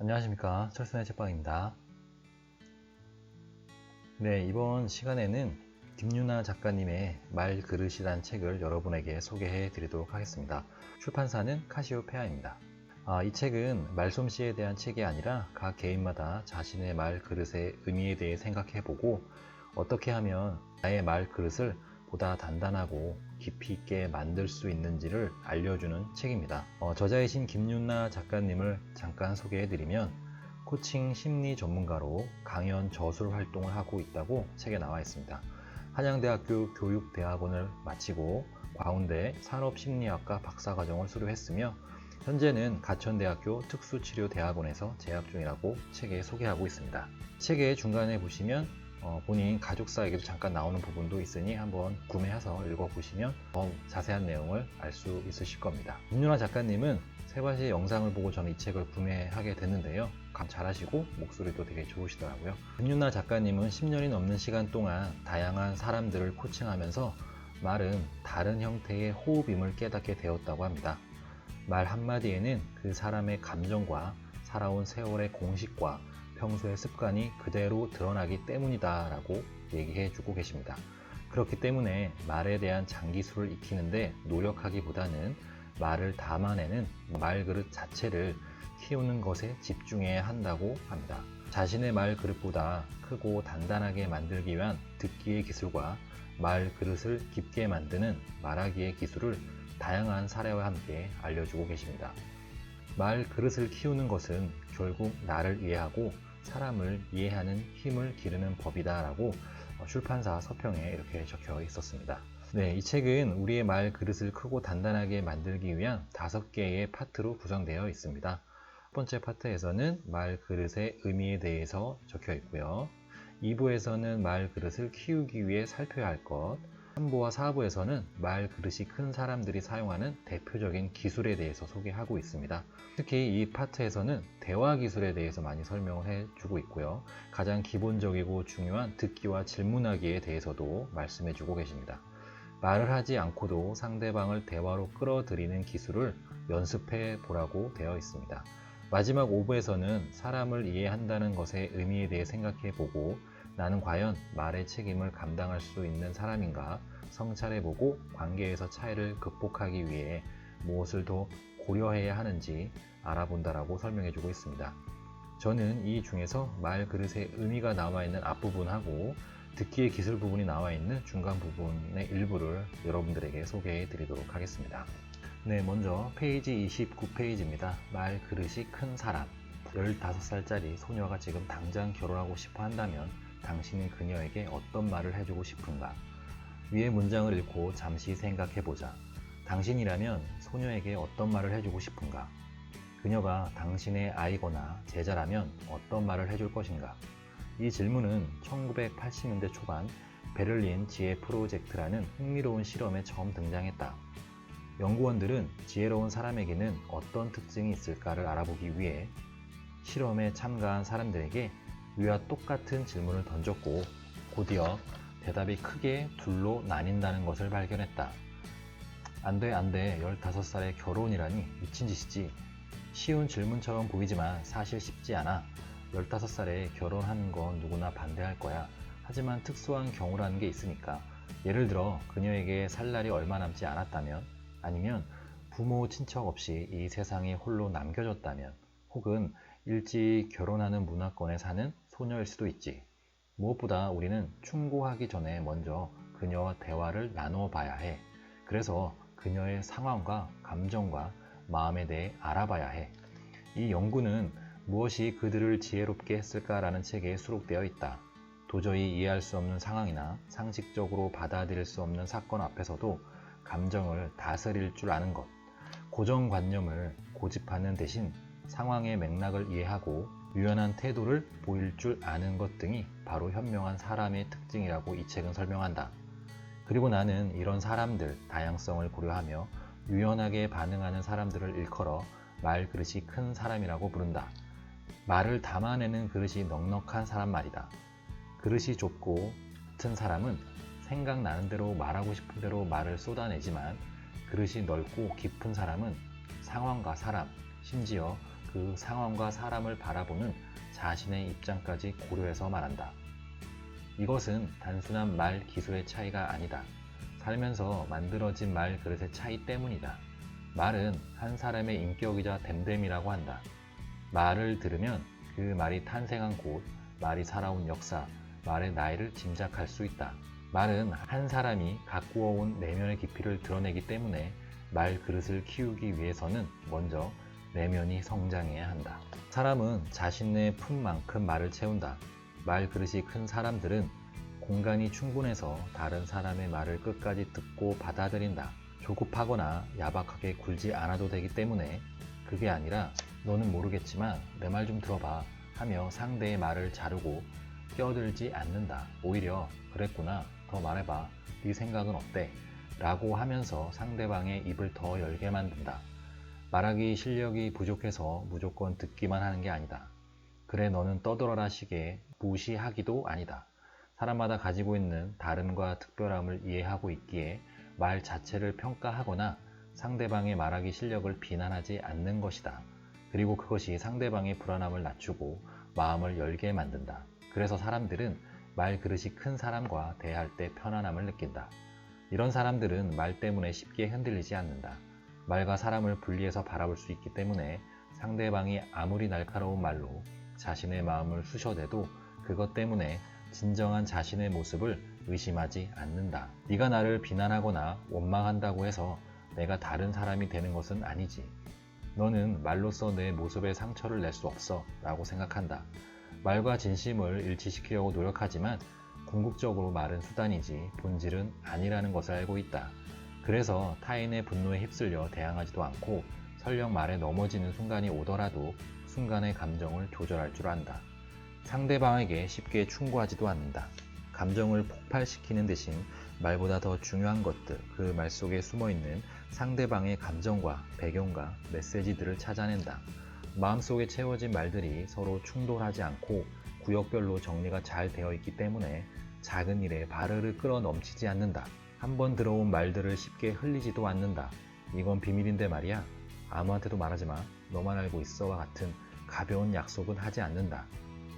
안녕하십니까, 철순의 책방입니다. 네, 이번 시간에는 김유나 작가님의 말그릇이란 책을 여러분에게 소개해 드리도록 하겠습니다. 출판사는 카시오페아입니다. 이 책은 말솜씨에 대한 책이 아니라 각 개인마다 자신의 말그릇의 의미에 대해 생각해 보고 어떻게 하면 나의 말그릇을 보다 단단하고 깊이 있게 만들 수 있는지를 알려주는 책입니다. 저자이신 김윤나 작가님을 잠깐 소개해드리면 코칭 심리 전문가로 강연 저술 활동을 하고 있다고 책에 나와 있습니다. 한양대학교 교육대학원을 마치고 과운대 산업심리학과 박사과정을 수료했으며 현재는 가천대학교 특수치료대학원에서 재학 중이라고 책에 소개하고 있습니다. 책의 중간에 보시면 본인 가족사 얘기도 잠깐 나오는 부분도 있으니 한번 구매해서 읽어보시면 더 자세한 내용을 알 수 있으실 겁니다. 김윤아 작가님은 세 가지 영상을 보고 저는 이 책을 구매하게 됐는데요. 감 잘하시고 목소리도 되게 좋으시더라고요. 김윤아 작가님은 10년이 넘는 시간 동안 다양한 사람들을 코칭하면서 말은 다른 형태의 호흡임을 깨닫게 되었다고 합니다. 말 한마디에는 그 사람의 감정과 살아온 세월의 공식과 평소의 습관이 그대로 드러나기 때문이다 라고 얘기해 주고 계십니다. 그렇기 때문에 말에 대한 장기술을 익히는데 노력하기보다는 말을 담아내는 말그릇 자체를 키우는 것에 집중해야 한다고 합니다. 자신의 말그릇보다 크고 단단하게 만들기 위한 듣기의 기술과 말그릇을 깊게 만드는 말하기의 기술을 다양한 사례와 함께 알려주고 계십니다. 말그릇을 키우는 것은 결국 나를 이해하고 사람을 이해하는 힘을 기르는 법이다 라고 출판사 서평에 이렇게 적혀 있었습니다. 네, 이 책은 우리의 말 그릇을 크고 단단하게 만들기 위한 5개의 파트로 구성되어 있습니다. 첫 번째 파트에서는 말 그릇의 의미에 대해서 적혀 있고요. 2부에서는 말 그릇을 키우기 위해 살펴야 할 것, 3부와 4부에서는 말 그릇이 큰 사람들이 사용하는 대표적인 기술에 대해서 소개하고 있습니다. 특히 이 파트에서는 대화 기술에 대해서 많이 설명을 해주고 있고요. 가장 기본적이고 중요한 듣기와 질문하기에 대해서도 말씀해주고 계십니다. 말을 하지 않고도 상대방을 대화로 끌어들이는 기술을 연습해 보라고 되어 있습니다. 마지막 5부에서는 사람을 이해한다는 것의 의미에 대해 생각해 보고 나는 과연 말의 책임을 감당할 수 있는 사람인가 성찰해보고 관계에서 차이를 극복하기 위해 무엇을 더 고려해야 하는지 알아본다라고 설명해주고 있습니다. 저는 이 중에서 말 그릇의 의미가 나와 있는 앞부분하고 듣기의 기술 부분이 나와 있는 중간 부분의 일부를 여러분들에게 소개해 드리도록 하겠습니다. 네, 먼저 페이지 29페이지입니다. 말 그릇이 큰 사람. 15살짜리 소녀가 지금 당장 결혼하고 싶어 한다면 당신은 그녀에게 어떤 말을 해주고 싶은가? 위의 문장을 읽고 잠시 생각해보자. 당신이라면 소녀에게 어떤 말을 해주고 싶은가? 그녀가 당신의 아이거나 제자라면 어떤 말을 해줄 것인가? 이 질문은 1980년대 초반 베를린 지혜 프로젝트라는 흥미로운 실험에 처음 등장했다. 연구원들은 지혜로운 사람에게는 어떤 특징이 있을까를 알아보기 위해 실험에 참가한 사람들에게 위와 똑같은 질문을 던졌고 곧이어 대답이 크게 둘로 나뉜다는 것을 발견했다. 안돼 15살에 결혼이라니 미친 짓이지. 쉬운 질문처럼 보이지만 사실 쉽지 않아. 15살에 결혼하는 건 누구나 반대할 거야. 하지만 특수한 경우라는 게 있으니까. 예를 들어 그녀에게 살 날이 얼마 남지 않았다면, 아니면 부모 친척 없이 이 세상에 홀로 남겨졌다면, 혹은 일찍 결혼하는 문화권에 사는 소녀일 수도 있지. 무엇보다 우리는 충고하기 전에 먼저 그녀와 대화를 나누어 봐야 해. 그래서 그녀의 상황과 감정과 마음에 대해 알아봐야 해. 이 연구는 무엇이 그들을 지혜롭게 했을까라는 책에 수록되어 있다. 도저히 이해할 수 없는 상황이나 상식적으로 받아들일 수 없는 사건 앞에서도 감정을 다스릴 줄 아는 것. 고정관념을 고집하는 대신 상황의 맥락을 이해하고 유연한 태도를 보일 줄 아는 것 등이 바로 현명한 사람의 특징이라고 이 책은 설명한다. 그리고 나는 이런 사람들, 다양성을 고려하며 유연하게 반응하는 사람들을 일컬어 말 그릇이 큰 사람이라고 부른다. 말을 담아내는 그릇이 넉넉한 사람 말이다. 그릇이 좁고 같은 사람은 생각나는 대로 말하고 싶은 대로 말을 쏟아내지만 그릇이 넓고 깊은 사람은 상황과 사람, 심지어 그 상황과 사람을 바라보는 자신의 입장까지 고려해서 말한다. 이것은 단순한 말 기술의 차이가 아니다. 살면서 만들어진 말 그릇의 차이 때문이다. 말은 한 사람의 인격이자 됨됨이라고 한다. 말을 들으면 그 말이 탄생한 곳, 말이 살아온 역사, 말의 나이를 짐작할 수 있다. 말은 한 사람이 가꾸어온 내면의 깊이를 드러내기 때문에 말 그릇을 키우기 위해서는 먼저 내면이 성장해야 한다. 사람은 자신의 품만큼 말을 채운다. 말 그릇이 큰 사람들은 공간이 충분해서 다른 사람의 말을 끝까지 듣고 받아들인다. 조급하거나 야박하게 굴지 않아도 되기 때문에 그게 아니라 너는 모르겠지만 내 말 좀 들어봐 하며 상대의 말을 자르고 끼어들지 않는다. 오히려 그랬구나, 더 말해봐, 네 생각은 어때? 라고 하면서 상대방의 입을 더 열게 만든다. 말하기 실력이 부족해서 무조건 듣기만 하는 게 아니다. 그래 너는 떠들어라 식의 무시하기도 아니다. 사람마다 가지고 있는 다름과 특별함을 이해하고 있기에 말 자체를 평가하거나 상대방의 말하기 실력을 비난하지 않는 것이다. 그리고 그것이 상대방의 불안함을 낮추고 마음을 열게 만든다. 그래서 사람들은 말 그릇이 큰 사람과 대할 때 편안함을 느낀다. 이런 사람들은 말 때문에 쉽게 흔들리지 않는다. 말과 사람을 분리해서 바라볼 수 있기 때문에 상대방이 아무리 날카로운 말로 자신의 마음을 쑤셔대도 그것 때문에 진정한 자신의 모습을 의심하지 않는다. 네가 나를 비난하거나 원망한다고 해서 내가 다른 사람이 되는 것은 아니지. 너는 말로써 내 모습에 상처를 낼 수 없어 라고 생각한다. 말과 진심을 일치시키려고 노력하지만 궁극적으로 말은 수단이지 본질은 아니라는 것을 알고 있다. 그래서 타인의 분노에 휩쓸려 대항하지도 않고 설령 말에 넘어지는 순간이 오더라도 순간의 감정을 조절할 줄 안다. 상대방에게 쉽게 충고하지도 않는다. 감정을 폭발시키는 대신 말보다 더 중요한 것들, 그 말 속에 숨어있는 상대방의 감정과 배경과 메시지들을 찾아낸다. 마음속에 채워진 말들이 서로 충돌하지 않고 구역별로 정리가 잘 되어 있기 때문에 작은 일에 바르르 끓어 넘치지 않는다. 한번 들어온 말들을 쉽게 흘리지도 않는다. 이건 비밀인데 말이야. 아무한테도 말하지 마. 너만 알고 있어와 같은 가벼운 약속은 하지 않는다.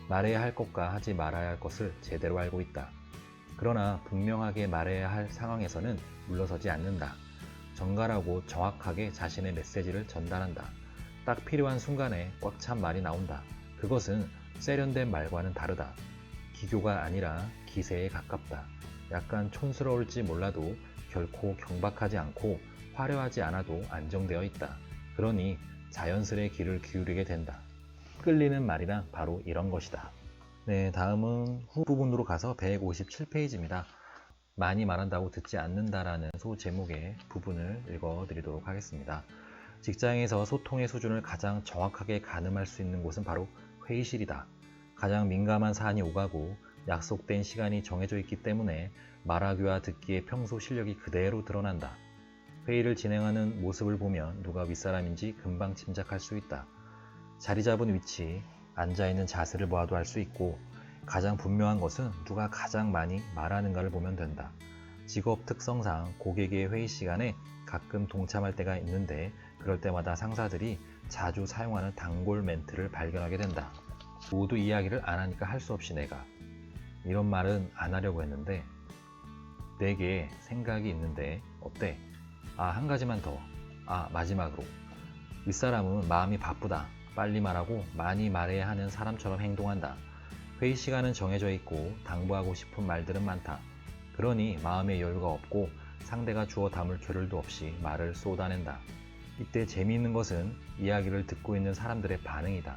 말해야 할 것과 하지 말아야 할 것을 제대로 알고 있다. 그러나 분명하게 말해야 할 상황에서는 물러서지 않는다. 정갈하고 정확하게 자신의 메시지를 전달한다. 딱 필요한 순간에 꽉 찬 말이 나온다. 그것은 세련된 말과는 다르다. 기교가 아니라 기세에 가깝다. 약간 촌스러울지 몰라도 결코 경박하지 않고 화려하지 않아도 안정되어 있다. 그러니 자연스레 귀를 기울이게 된다. 끌리는 말이란 바로 이런 것이다. 네, 다음은 후부분으로 가서 157페이지입니다. 많이 말한다고 듣지 않는다라는 소제목의 부분을 읽어드리도록 하겠습니다. 직장에서 소통의 수준을 가장 정확하게 가늠할 수 있는 곳은 바로 회의실이다. 가장 민감한 사안이 오가고 약속된 시간이 정해져 있기 때문에 말하기와 듣기의 평소 실력이 그대로 드러난다. 회의를 진행하는 모습을 보면 누가 윗사람인지 금방 짐작할 수 있다. 자리 잡은 위치, 앉아있는 자세를 보아도 알 수 있고 가장 분명한 것은 누가 가장 많이 말하는가를 보면 된다. 직업 특성상 고객의 회의 시간에 가끔 동참할 때가 있는데 그럴 때마다 상사들이 자주 사용하는 단골 멘트를 발견하게 된다. 모두 이야기를 안 하니까 할 수 없이 내가 이런 말은 안 하려고 했는데 내게 생각이 있는데 어때? 한 가지만 더. 마지막으로 윗사람은 마음이 바쁘다. 빨리 말하고 많이 말해야 하는 사람처럼 행동한다. 회의 시간은 정해져 있고 당부하고 싶은 말들은 많다. 그러니 마음의 여유가 없고 상대가 주워 담을 겨를도 없이 말을 쏟아낸다. 이때 재미있는 것은 이야기를 듣고 있는 사람들의 반응이다.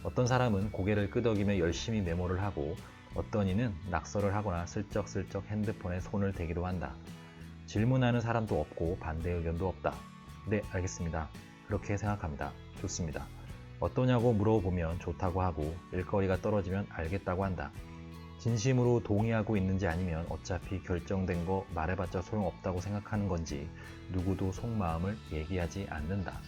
어떤 사람은 고개를 끄덕이며 열심히 메모를 하고 어떤 이는 낙서를 하거나 슬쩍슬쩍 핸드폰에 손을 대기도 한다. 질문하는 사람도 없고 반대 의견도 없다. 네, 알겠습니다. 그렇게 생각합니다. 좋습니다. 어떠냐고 물어보면 좋다고 하고 일거리가 떨어지면 알겠다고 한다. 진심으로 동의하고 있는지 아니면 어차피 결정된 거 말해봤자 소용없다고 생각하는 건지 누구도 속마음을 얘기하지 않는다.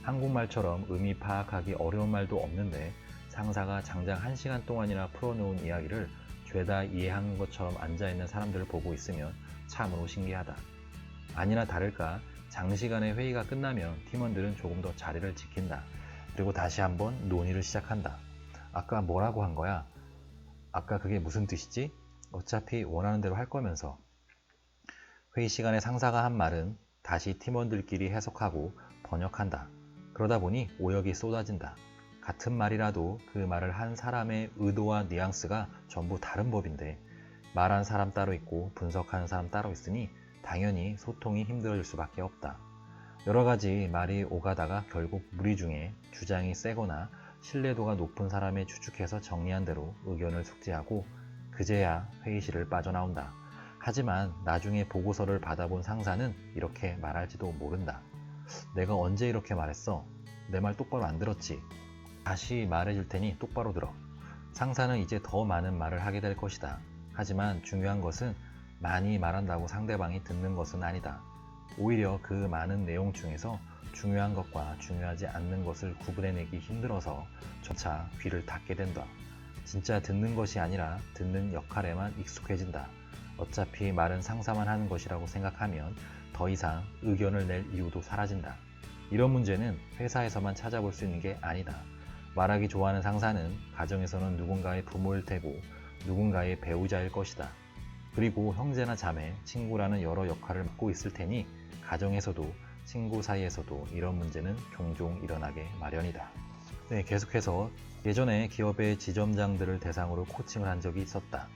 한국말처럼 의미 파악하기 어려운 말도 없는데 상사가 장장 1시간 동안이나 풀어놓은 이야기를 죄다 이해하는 것처럼 앉아있는 사람들을 보고 있으면 참으로 신기하다. 아니나 다를까 장시간의 회의가 끝나면 팀원들은 조금 더 자리를 지킨다. 그리고 다시 한번 논의를 시작한다. 아까 뭐라고 한 거야? 아까 그게 무슨 뜻이지? 어차피 원하는 대로 할 거면서. 회의 시간에 상사가 한 말은 다시 팀원들끼리 해석하고 번역한다. 그러다 보니 오역이 쏟아진다. 같은 말이라도 그 말을 한 사람의 의도와 뉘앙스가 전부 다른 법인데 말한 사람 따로 있고 분석하는 사람 따로 있으니 당연히 소통이 힘들어질 수밖에 없다. 여러 가지 말이 오가다가 결국 무리 중에 주장이 세거나 신뢰도가 높은 사람의 추측해서 정리한 대로 의견을 숙지하고 그제야 회의실을 빠져나온다. 하지만 나중에 보고서를 받아본 상사는 이렇게 말할지도 모른다. 내가 언제 이렇게 말했어? 내 말 똑바로 안 들었지? 다시 말해줄 테니 똑바로 들어. 상사는 이제 더 많은 말을 하게 될 것이다. 하지만 중요한 것은 많이 말한다고 상대방이 듣는 것은 아니다. 오히려 그 많은 내용 중에서 중요한 것과 중요하지 않는 것을 구분해내기 힘들어서 점차 귀를 닫게 된다. 진짜 듣는 것이 아니라 듣는 역할에만 익숙해진다. 어차피 말은 상사만 하는 것이라고 생각하면 더 이상 의견을 낼 이유도 사라진다. 이런 문제는 회사에서만 찾아볼 수 있는 게 아니다. 말하기 좋아하는 상사는 가정에서는 누군가의 부모일 테고 누군가의 배우자일 것이다. 그리고 형제나 자매, 친구라는 여러 역할을 맡고 있을 테니 가정에서도 친구 사이에서도 이런 문제는 종종 일어나게 마련이다. 네, 계속해서 예전에 기업의 지점장들을 대상으로 코칭을 한 적이 있었다.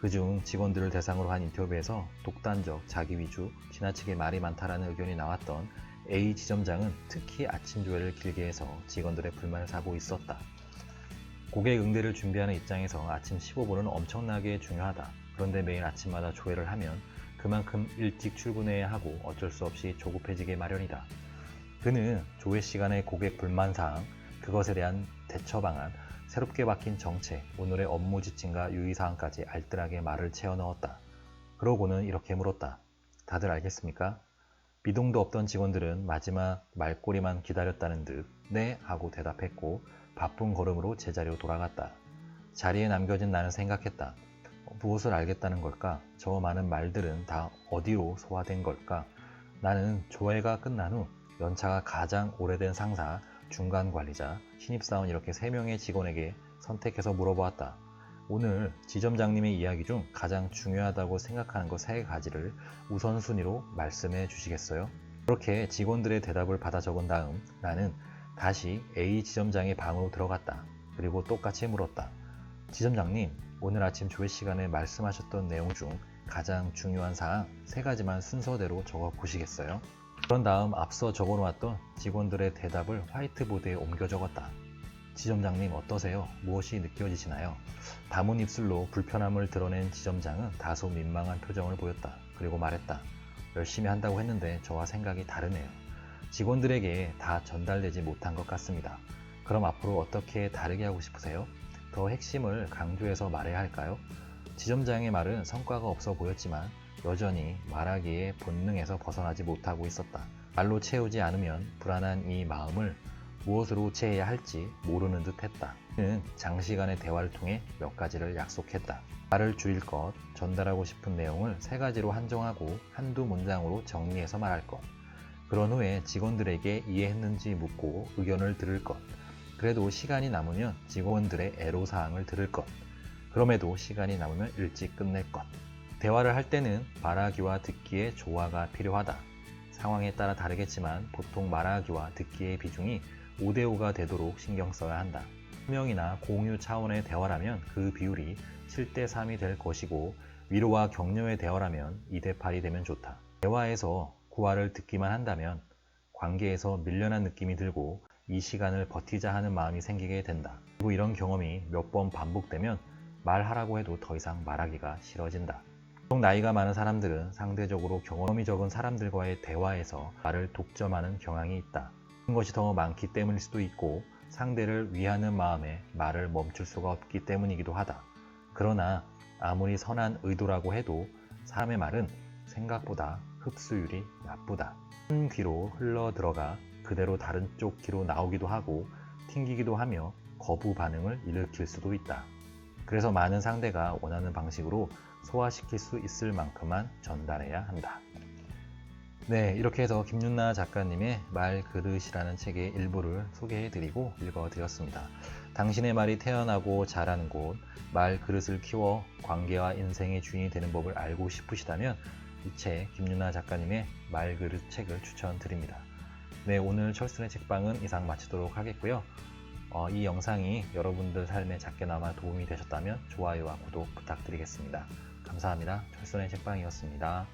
그중 직원들을 대상으로 한 인터뷰에서 독단적, 자기 위주, 지나치게 말이 많다라는 의견이 나왔던 A 지점장은 특히 아침 조회를 길게 해서 직원들의 불만을 사고 있었다. 고객 응대를 준비하는 입장에서 아침 15분은 엄청나게 중요하다. 그런데 매일 아침마다 조회를 하면 그만큼 일찍 출근해야 하고 어쩔 수 없이 조급해지게 마련이다. 그는 조회 시간의 고객 불만사항, 그것에 대한 대처 방안, 새롭게 박힌 정책, 오늘의 업무 지침과 유의사항까지 알뜰하게 말을 채워 넣었다. 그러고는 이렇게 물었다. 다들 알겠습니까? 미동도 없던 직원들은 마지막 말꼬리만 기다렸다는 듯 네 하고 대답했고 바쁜 걸음으로 제자리로 돌아갔다. 자리에 남겨진 나는 생각했다. 무엇을 알겠다는 걸까? 저 많은 말들은 다 어디로 소화된 걸까? 나는 조회가 끝난 후 연차가 가장 오래된 상사, 중간 관리자, 신입사원 이렇게 3명의 직원에게 선택해서 물어보았다. 오늘 지점장님의 이야기 중 가장 중요하다고 생각하는 것 3가지를 우선순위로 말씀해 주시겠어요? 그렇게 직원들의 대답을 받아 적은 다음 나는 다시 A 지점장의 방으로 들어갔다. 그리고 똑같이 물었다. 지점장님, 오늘 아침 조회 시간에 말씀하셨던 내용 중 가장 중요한 사항 3가지만 순서대로 적어 보시겠어요? 그런 다음 앞서 적어 놓았던 직원들의 대답을 화이트보드에 옮겨 적었다. 지점장님 어떠세요? 무엇이 느껴지시나요? 담은 입술로 불편함을 드러낸 지점장은 다소 민망한 표정을 보였다. 그리고 말했다. 열심히 한다고 했는데 저와 생각이 다르네요. 직원들에게 다 전달되지 못한 것 같습니다. 그럼 앞으로 어떻게 다르게 하고 싶으세요? 더 핵심을 강조해서 말해야 할까요? 지점장의 말은 성과가 없어 보였지만 여전히 말하기에 본능에서 벗어나지 못하고 있었다. 말로 채우지 않으면 불안한 이 마음을 무엇으로 채해야 할지 모르는 듯 했다. 그는 장시간의 대화를 통해 몇 가지를 약속했다. 말을 줄일 것, 전달하고 싶은 내용을 3가지로 한정하고 한두 문장으로 정리해서 말할 것. 그런 후에 직원들에게 이해했는지 묻고 의견을 들을 것. 그래도 시간이 남으면 직원들의 애로사항을 들을 것. 그럼에도 시간이 남으면 일찍 끝낼 것. 대화를 할 때는 말하기와 듣기의 조화가 필요하다. 상황에 따라 다르겠지만 보통 말하기와 듣기의 비중이 5대5가 되도록 신경 써야 한다. 설명이나 공유 차원의 대화라면 그 비율이 7대3이 될 것이고 위로와 격려의 대화라면 2대8이 되면 좋다. 대화에서 구화를 듣기만 한다면 관계에서 밀려난 느낌이 들고 이 시간을 버티자 하는 마음이 생기게 된다. 그리고 이런 경험이 몇 번 반복되면 말하라고 해도 더 이상 말하기가 싫어진다. 보통 나이가 많은 사람들은 상대적으로 경험이 적은 사람들과의 대화에서 말을 독점하는 경향이 있다. 그런 것이 더 많기 때문일 수도 있고 상대를 위하는 마음에 말을 멈출 수가 없기 때문이기도 하다. 그러나 아무리 선한 의도라고 해도 사람의 말은 생각보다 흡수율이 나쁘다. 한 귀로 흘러 들어가 그대로 다른 쪽 귀로 나오기도 하고 튕기기도 하며 거부 반응을 일으킬 수도 있다. 그래서 많은 상대가 원하는 방식으로 소화시킬 수 있을 만큼만 전달해야 한다. 네, 이렇게 해서 김윤나 작가님의 말그릇이라는 책의 일부를 소개해드리고 읽어드렸습니다. 당신의 말이 태어나고 자라는 곳, 말그릇을 키워 관계와 인생의 주인이 되는 법을 알고 싶으시다면 이 책, 김윤나 작가님의 말그릇 책을 추천드립니다. 네, 오늘 철순의 책방은 이상 마치도록 하겠고요. 이 영상이 여러분들 삶에 작게나마 도움이 되셨다면 좋아요와 구독 부탁드리겠습니다. 감사합니다. 철순의 책방이었습니다.